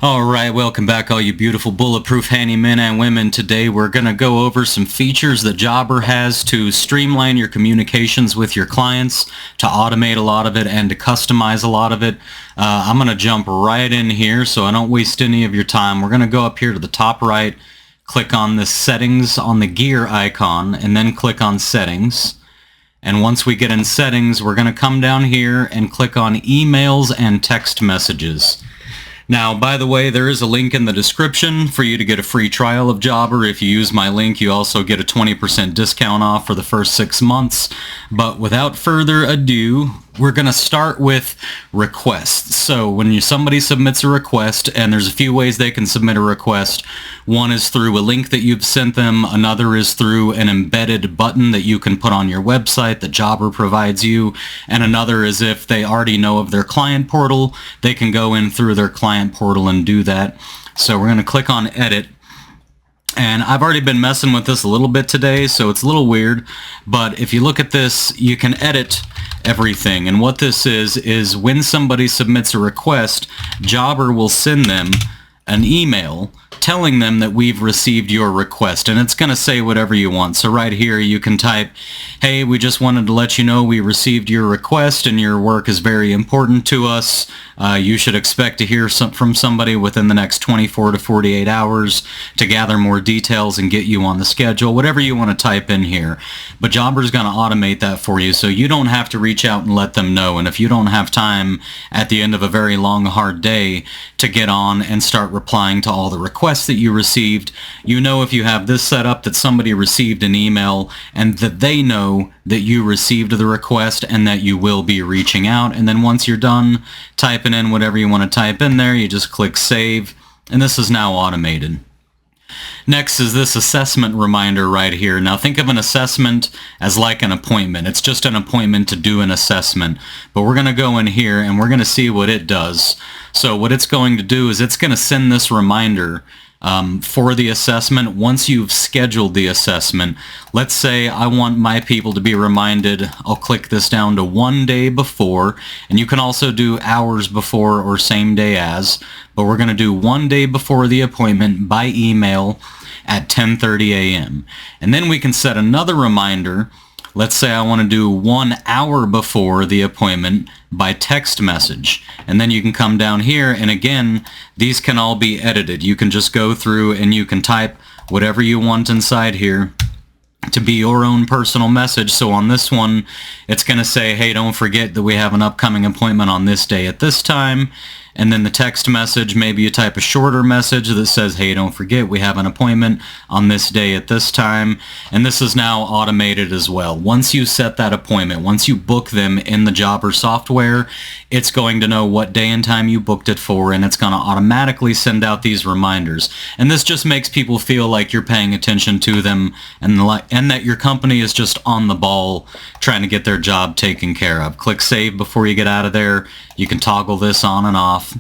Alright, welcome back all you beautiful bulletproof handymen and women. Today we're going to go over some features that Jobber has to streamline your communications with your clients, to automate a lot of it, and to customize a lot of it. I'm going to jump right in here so I don't waste any of your time. We're going to go up here to the top right, click on the settings on the gear icon, and then click on settings. And once we get in settings, we're going to come down here and click on emails and text messages. Now, by the way, there is a link in the description for you to get a free trial of Jobber. If you use my link, you also get a 20% discount off for the first 6 months. But without further ado, we're going to start with requests. So when somebody submits a request, and there's a few ways they can submit a request. One is through a link that you've sent them. Another is through an embedded button that you can put on your website that Jobber provides you. And another is if they already know of their client portal, they can go in through their client portal and do that. So we're going to click on edit. And I've already been messing with this a little bit today, so it's a little weird. But if you look at this, you can edit everything. And what this is when somebody submits a request, Jobber will send them an email telling them that we've received your request, and it's going to say whatever you want. So right here you can type, hey, we just wanted to let you know we received your request and your work is very important to us. You should expect to hear from somebody within the next 24 to 48 hours to gather more details and get you on the schedule, whatever you want to type in here. But Jobber's going to automate that for you, so you don't have to reach out and let them know. And if you don't have time at the end of a very long, hard day to get on and start replying to all the requests that you received, you know if you have this set up that somebody received an email and that they know that you received the request and that you will be reaching out. And then once you're done typing in whatever you want to type in there, you just click save, and this is now automated. Next is this assessment reminder right here. Now think of an assessment as like an appointment. It's just an appointment to do an assessment. But we're going to go in here and we're going to see what it does. So what it's going to do is it's going to send this reminder for the assessment once you've scheduled the assessment. Let's say I want my people to be reminded. I'll click this down to 1 day before, and you can also do hours before or same day as, but we're going to do 1 day before the appointment by email at 10:30 a.m. And then we can set another reminder. Let's say I want to do 1 hour before the appointment by text message. And then you can come down here, and again, these can all be edited. You can just go through and you can type whatever you want inside here to be your own personal message. So on this one, it's going to say, hey, don't forget that we have an upcoming appointment on this day at this time. And then the text message, maybe you type a shorter message that says, hey, don't forget we have an appointment on this day at this time. And this is now automated as well. Once you set that appointment, once you book them in the Jobber software, it's going to know what day and time you booked it for, and it's going to automatically send out these reminders. And this just makes people feel like you're paying attention to them and that your company is just on the ball trying to get their job taken care of. Click save before you get out of there. You can toggle this on and off.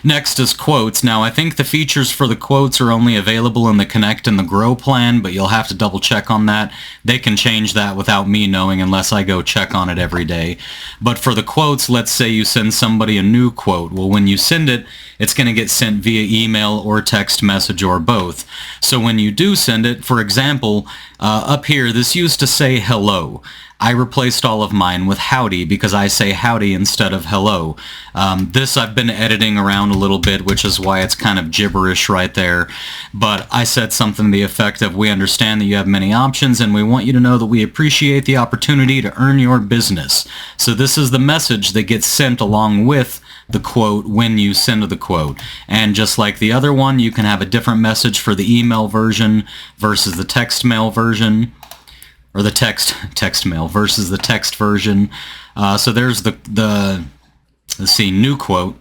Next is quotes. Now I think the features for the quotes are only available in the Connect and the Grow plan, but you'll have to double check on that. They can change that without me knowing unless I go check on it every day. But for the quotes, let's say you send somebody a new quote. Well, when you send it, it's going to get sent via email or text message or both. So when you do send it, for example, up here, this used to say hello. I replaced all of mine with howdy because I say howdy instead of hello. This I've been editing around a little bit, which is why it's kind of gibberish right there. But I said something to the effect of, we understand that you have many options and we want you to know that we appreciate the opportunity to earn your business. So this is the message that gets sent along with the quote when you send the quote. And just like the other one, you can have a different message for the email version versus the text mail version. Or the text mail versus the text version. So there's the let's see, new quote.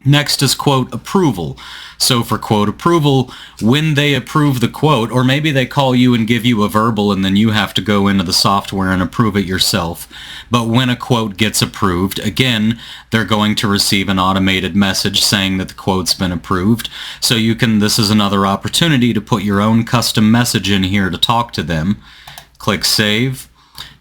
Next is quote approval. So for quote approval, when they approve the quote, or maybe they call you and give you a verbal and then you have to go into the software and approve it yourself. But when a quote gets approved, again, they're going to receive an automated message saying that the quote's been approved. So you can, this is another opportunity to put your own custom message in here to talk to them. Click save.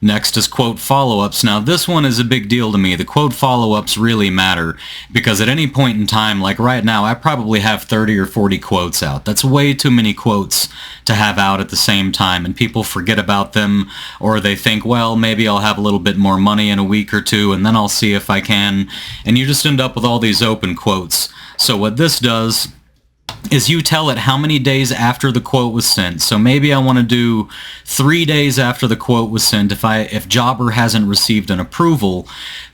Next is quote follow-ups. Now this one is a big deal to me. The quote follow-ups really matter because at any point in time, like right now, I probably have 30 or 40 quotes out. That's way too many quotes to have out at the same time, and people forget about them, or they think, well, maybe I'll have a little bit more money in a week or two and then I'll see if I can, and you just end up with all these open quotes. So what this does is you tell it how many days after the quote was sent. So maybe I want to do 3 days after the quote was sent. If Jobber hasn't received an approval,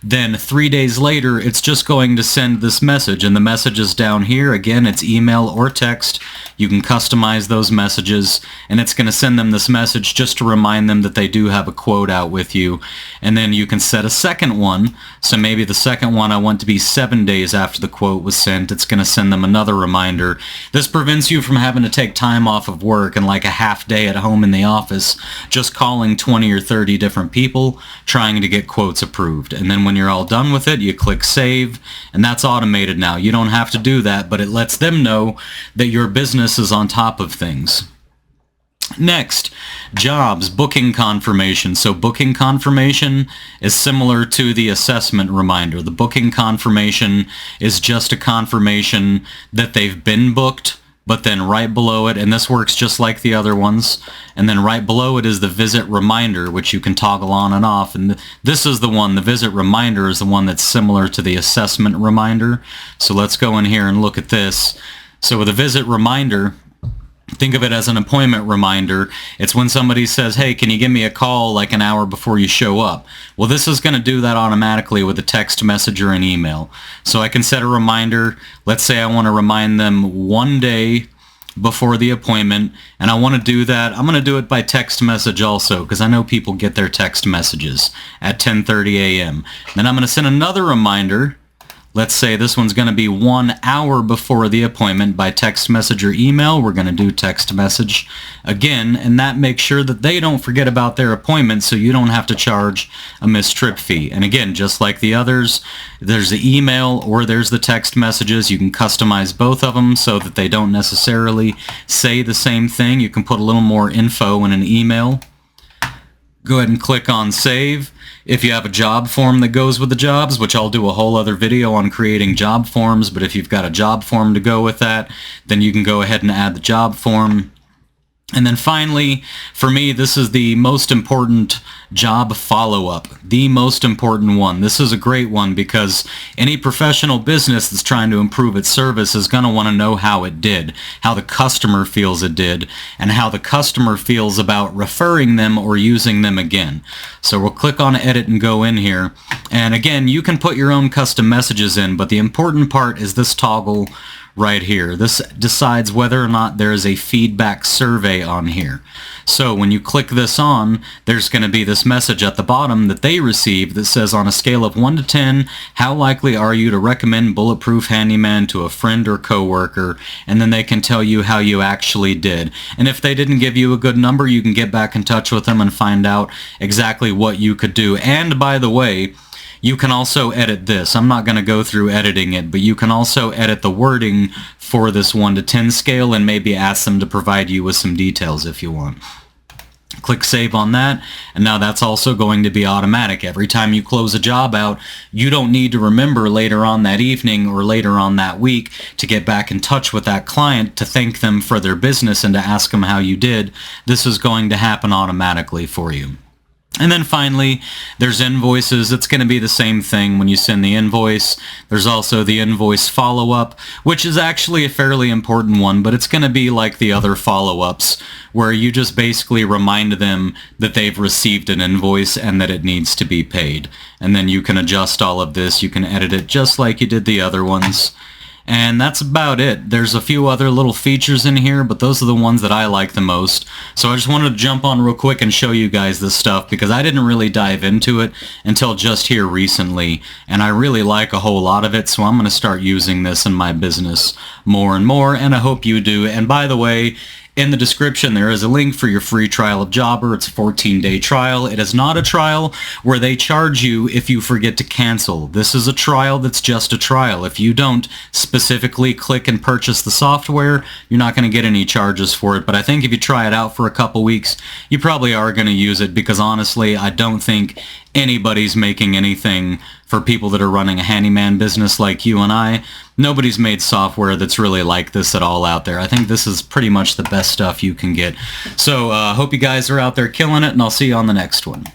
then 3 days later it's just going to send this message, and the message is down here. Again, it's email or text. You can customize those messages, and it's going to send them this message just to remind them that they do have a quote out with you. And then you can set a second one. So maybe the second one I want to be 7 days after the quote was sent. It's going to send them another reminder. This prevents you from having to take time off of work and like a half day at home in the office just calling 20 or 30 different people trying to get quotes approved. And then when you're all done with it, you click save, and that's automated now. You don't have to do that, but it lets them know that your business is on top of things. Next, jobs, booking confirmation. So booking confirmation is similar to the assessment reminder. The booking confirmation is just a confirmation that they've been booked, but then right below it, and this works just like the other ones, and then right below it is the visit reminder, which you can toggle on and off. And this is the one, the visit reminder is the one that's similar to the assessment reminder. So let's go in here and look at this. So with a visit reminder, think of it as an appointment reminder. It's when somebody says, hey, can you give me a call like an hour before you show up? Well, this is going to do that automatically with a text message or an email. So I can set a reminder. Let's say I want to remind them 1 day before the appointment, and I want to do that. I'm going to do it by text message also, because I know people get their text messages at 10:30 a.m. Then I'm going to send another reminder. Let's say this one's going to be 1 hour before the appointment by text message or email. We're going to do text message again, and that makes sure that they don't forget about their appointment, so you don't have to charge a missed trip fee. And again, just like the others, there's the email or there's the text messages. You can customize both of them so that they don't necessarily say the same thing. You can put a little more info in an email. Go ahead and click on save. If you have a job form that goes with the jobs, which I'll do a whole other video on creating job forms, but if you've got a job form to go with that, then you can go ahead and add the job form. And then finally, for me, this is the most important job follow-up, the most important one. This is a great one because any professional business that's trying to improve its service is going to want to know how it did, how the customer feels it did, and how the customer feels about referring them or using them again. So we'll click on edit and go in here. And again, you can put your own custom messages in, but the important part is this toggle right here. This decides whether or not there is a feedback survey on here. So when you click this on, there's going to be this message at the bottom that they receive that says, on a scale of 1 to 10, how likely are you to recommend Bulletproof Handyman to a friend or coworker? And then they can tell you how you actually did. And if they didn't give you a good number, you can get back in touch with them and find out exactly what you could do. And by the way, you can also edit this. I'm not going to go through editing it, but you can also edit the wording for this 1 to 10 scale and maybe ask them to provide you with some details if you want. Click save on that, and now that's also going to be automatic. Every time you close a job out, you don't need to remember later on that evening or later on that week to get back in touch with that client to thank them for their business and to ask them how you did. This is going to happen automatically for you. And then finally, there's invoices. It's going to be the same thing when you send the invoice. There's also the invoice follow-up, which is actually a fairly important one, but it's going to be like the other follow-ups, where you just basically remind them that they've received an invoice and that it needs to be paid. And then you can adjust all of this. You can edit it just like you did the other ones. And that's about it. There's a few other little features in here, but those are the ones that I like the most. So I just wanted to jump on real quick and show you guys this stuff because I didn't really dive into it until just here recently. And I really like a whole lot of it, so I'm going to start using this in my business more and more, and I hope you do. And by the way, In the description, there is a link for your free trial of Jobber. It's a 14-day trial. It is not a trial where they charge you if you forget to cancel. This is a trial that's just a trial. If you don't specifically click and purchase the software, you're not going to get any charges for it. But I think if you try it out for a couple weeks, you probably are going to use it, because honestly, I don't think anybody's making anything for people that are running a handyman business like you and I. Nobody's made software that's really like this at all out there. I think this is pretty much the best stuff you can get. So hope you guys are out there killing it, and I'll see you on the next one.